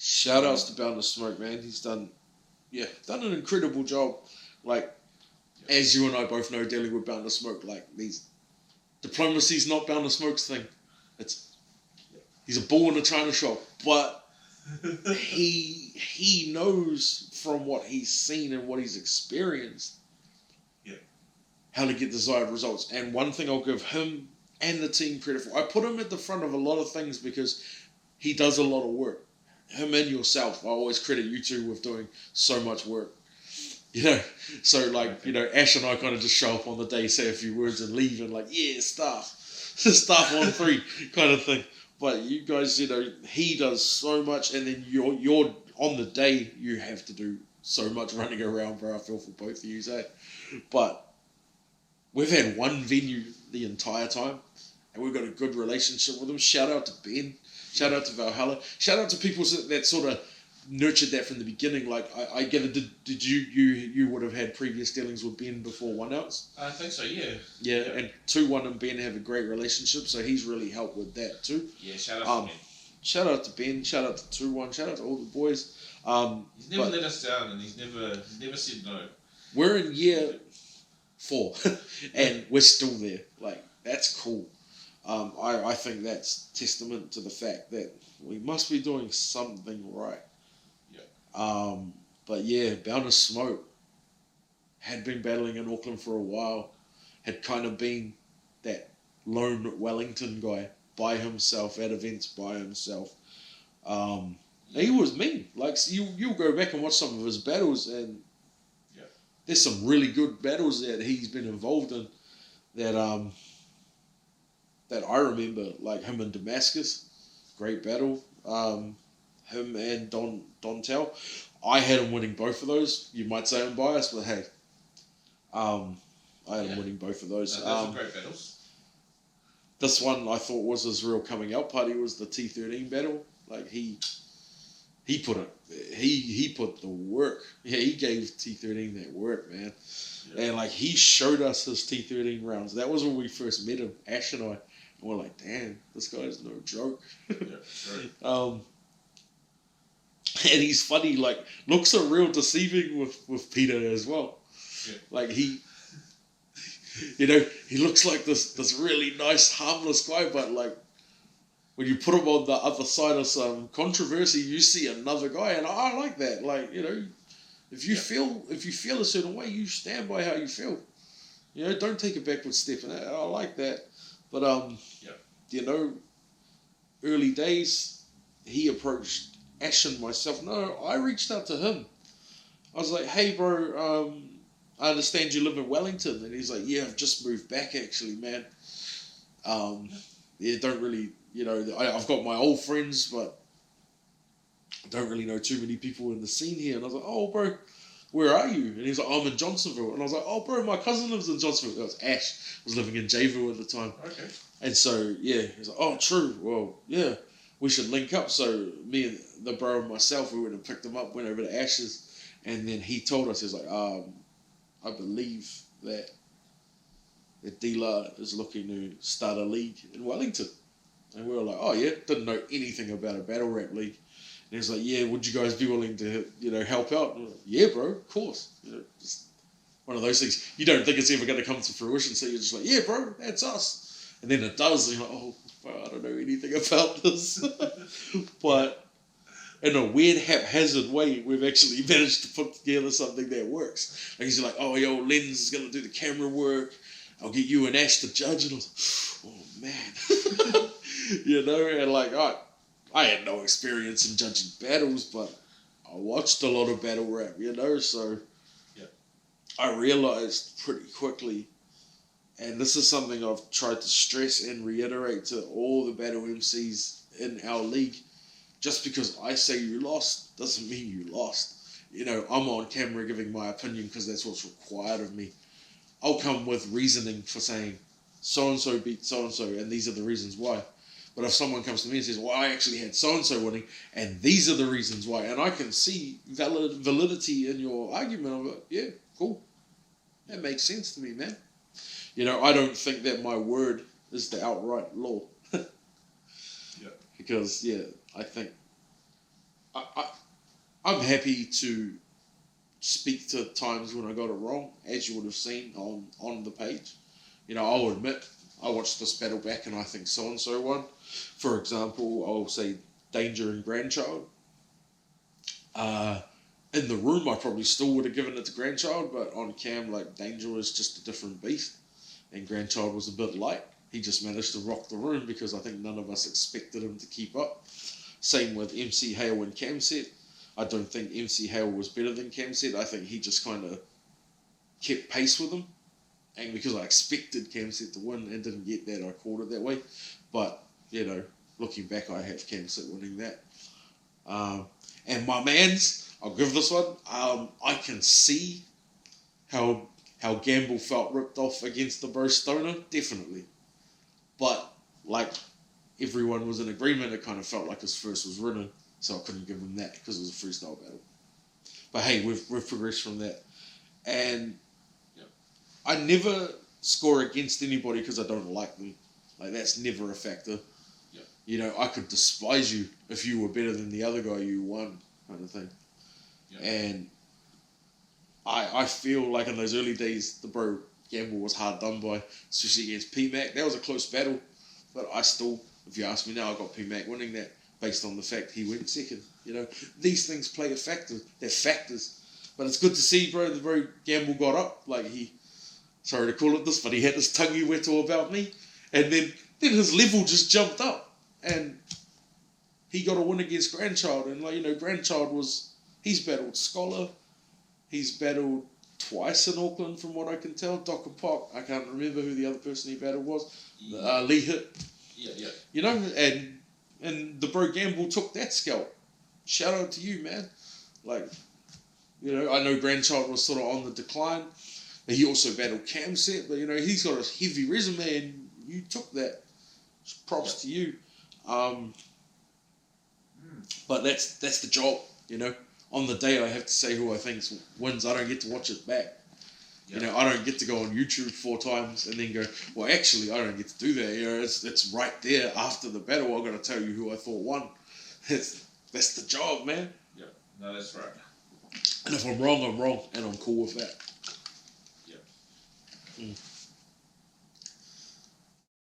Shout outs to BOUND2SMOKE, man. He's done an incredible job. Like, as you and I both know, dealing with BOUND2SMOKE, like, these diplomacy's not BOUND2SMOKE's thing. He's a bull in a china shop, but he knows from what he's seen and what he's experienced how to get desired results. And one thing I'll give him and the team credit for, I put him at the front of a lot of things because he does a lot of work. Him and yourself, I always credit you two with doing so much work. So like, Ash and I kind of just show up on the day, say a few words and leave and like, staff on 3 kind of thing. But you guys, he does so much, and then you're on the day, you have to do so much running around, bro. I feel for both of you, But we've had one venue the entire time, and we've got a good relationship with them. Shout out to Ben. Shout out to Valhalla. Shout out to people that sort of nurtured that from the beginning. Like, I gather, did you would have had previous dealings with Ben before 1 ounce? I think so, yeah. Yeah, and 2-1 and Ben have a great relationship, so he's really helped with that too. Yeah, shout out to Ben. Shout out to Ben, shout out to 2-1, shout out to all the boys. He's never let us down, and he's never said no. We're in year 4, and we're still there. Like, that's cool. I think that's testament to the fact that we must be doing something right. Yeah. But yeah, BOUND2SMOKE had been battling in Auckland for a while, had kind of been that lone Wellington guy by himself at events by himself. He was mean. Like, you'll go back and watch some of his battles, and there's some really good battles that he's been involved in that I remember, like him in Damascus, great battle. Him and Dontel, I had him winning both of those. You might say I'm biased, but hey, I had him winning both of those. No, those are great battles. This one I thought was his real coming out party was the T13 battle. Like he put it, he put the work. Yeah, he gave T13 that work, man. Yeah. And like he showed us his T13 rounds. That was when we first met him, Ash and I. And we're like, damn, this guy's no joke. And he's funny, like, looks are real deceiving with Peter as well. Yeah. Like he looks like this really nice, harmless guy, but like when you put him on the other side of some controversy, you see another guy, and I like that. Like, if you feel a certain way, you stand by how you feel. Don't take a backward step, and I like that. But early days, he approached Ash and myself. No, I reached out to him. I was like, hey, bro, I understand you live in Wellington. And he's like, yeah, I've just moved back, actually, man. Don't really, I've got my old friends, but I don't really know too many people in the scene here. And I was like, oh, bro, where are you? And he's like, I'm in Johnsonville. And I was like, oh, bro, my cousin lives in Johnsonville. That was Ash. Was living in Jayville at the time. Okay. And so, he's like, oh, true. Well, yeah, we should link up. So me and the bro and myself, we went and picked him up, went over to Ash's. And then he told us, he's like, I believe that the dealer is looking to start a league in Wellington. And we were like, oh, yeah, didn't know anything about a battle rap league. And he's like, yeah, would you guys be willing to, help out? And we're like, yeah, bro, of course. Just one of those things. You don't think it's ever going to come to fruition, so you're just like, yeah, bro, that's us. And then it does, and you're like, oh, bro, I don't know anything about this. But in a weird, haphazard way, we've actually managed to put together something that works. Like, he's like, oh, yo, Lens is going to do the camera work. I'll get you and Ash to judge. And I was like, oh, man. And like, I had no experience in judging battles, but I watched a lot of battle rap, so I realized pretty quickly, and this is something I've tried to stress and reiterate to all the battle MCs in our league, just because I say you lost doesn't mean you lost. I'm on camera giving my opinion because that's what's required of me. I'll come with reasoning for saying so-and-so beat so-and-so, and these are the reasons why. But if someone comes to me and says, well, I actually had so-and-so winning, and these are the reasons why, and I can see validity in your argument, I'm like, yeah, cool. That makes sense to me, man. I don't think that my word is the outright law. Because, I think... I'm happy to speak to times when I got it wrong, as you would have seen on the page. You know, I'll admit I watched this battle back and I think so and so won. For example, I'll say Danger and Grandchild. In the room, I probably still would have given it to Grandchild, but on cam, like, Danger was just a different beast, and Grandchild was a bit light. He just managed to rock the room because I think none of us expected him to keep up. Same with MC Hale and Camset. I don't think MC Hale was better than Camset. I think he just kind of kept pace with him, and because I expected Camset to win and didn't get that, I called it that way. But, you know, looking back, I have Camset winning that. And my mans, I'll give this one. I can see how Gamble felt ripped off against the bro Stoner, definitely. But like everyone was in agreement, it kind of felt like his first was written, so I couldn't give him that because it was a freestyle battle. But hey, we've progressed from that, and I never score against anybody because I don't like them. Like, that's never a factor. You know, I could despise you if you were better than the other guy you won, kind of thing. And I feel like in those early days, the bro Gamble was hard done by, especially against P-Mac. That was a close battle, but I still, if you ask me now, I got P-Mac winning that based on the fact he went second. You know, these things play a factor. They're factors. But it's good to see, bro, the bro Gamble got up. Like, sorry to call it this, but he had this tonguey wettle about me. And then his level just jumped up. And he got a win against Grandchild. And, like, you know, Grandchild he's battled Scholar. He's battled twice in Auckland, from what I can tell. Doc and Pock. I can't remember who the other person he battled was. Lee Hit. Yeah. You know, and the bro Gamble took that scalp. Shout out to you, man. Like, you know, I know Grandchild was sort of on the decline. But he also battled Camset. But, you know, he's got a heavy resume, and you took that. Props to you. But that's the job, you know. On the day I have to say who I think wins. I don't get to watch it back. You know, I don't get to go on YouTube 4 times and then go, well, actually, I don't get to do that. You know, it's right there after the battle. I've got to tell you who I thought won. That's the job, man. Yeah, no, that's right. And if I'm wrong, I'm wrong, and I'm cool with that. Yeah.